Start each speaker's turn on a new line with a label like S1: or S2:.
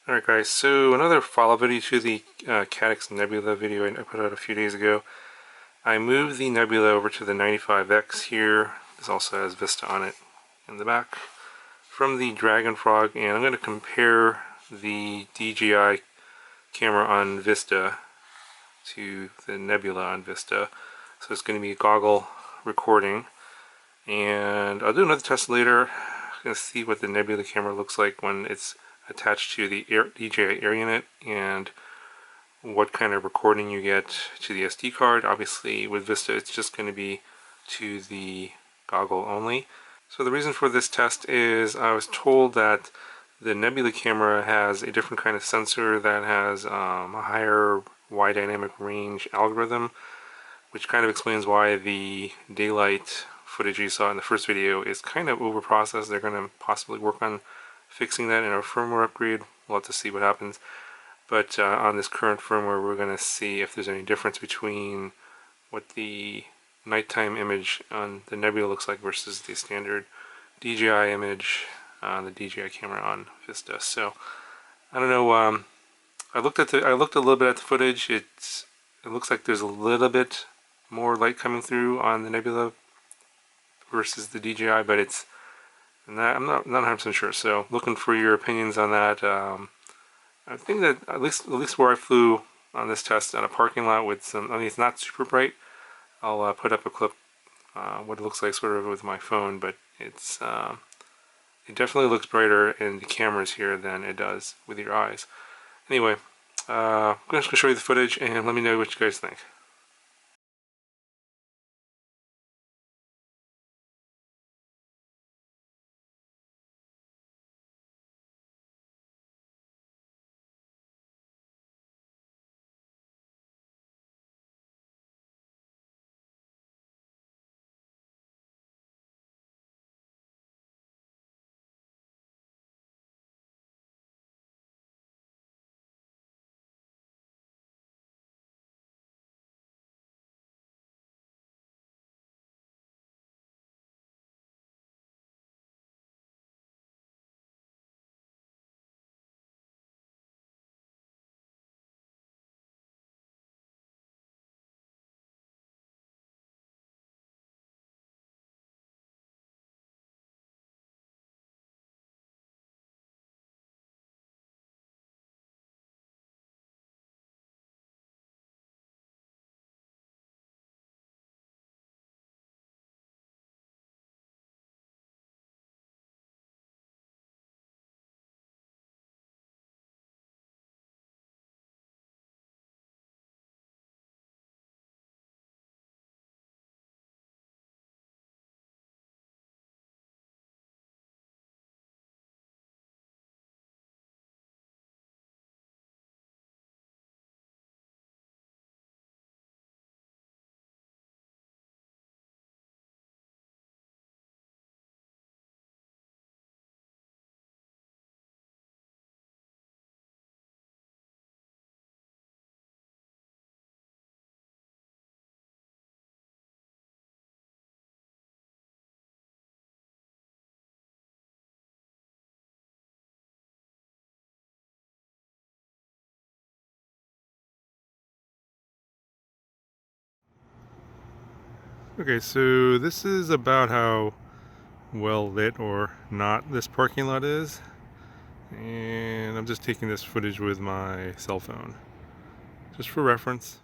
S1: Alright guys, so another follow-up video to the Caddx Nebula video I put out a few days ago. I moved the Nebula over to the 95X here. This also has Vista on it in the back from the Dragon Frog, and I'm going to compare the DJI camera on Vista to the Nebula on Vista. So it's going to be a goggle recording, and I'll do another test later. I'm going to see what the Nebula camera looks like when it's attached to the DJI Air unit and what kind of recording you get to the SD card. Obviously with Vista it's just going to be to the goggle only. So the reason for this test is I was told that the Nebula camera has a different kind of sensor that has a higher wide dynamic range algorithm, which kind of explains why the daylight footage you saw in the first video is kind of overprocessed. They're going to possibly work on fixing that in a firmware upgrade. We'll have to see what happens. But on this current firmware, we're going to see if there's any difference between what the nighttime image on the Nebula looks like versus the standard DJI image on the DJI camera on Vista. So I don't know. I looked a little bit at the footage. It looks like there's a little bit more light coming through on the Nebula versus the DJI, but it's I'm not 100% sure. So looking for your opinions on that. I think that at least where I flew on this test on a parking lot with some, I mean it's not super bright. I'll put up a clip what it looks like sort of with my phone, but it's it definitely looks brighter in the cameras here than it does with your eyes. Anyway, I'm just going to show you the footage and let me know what you guys think. Okay, so this is about how well lit or not this parking lot is, and I'm just taking this footage with my cell phone just for reference.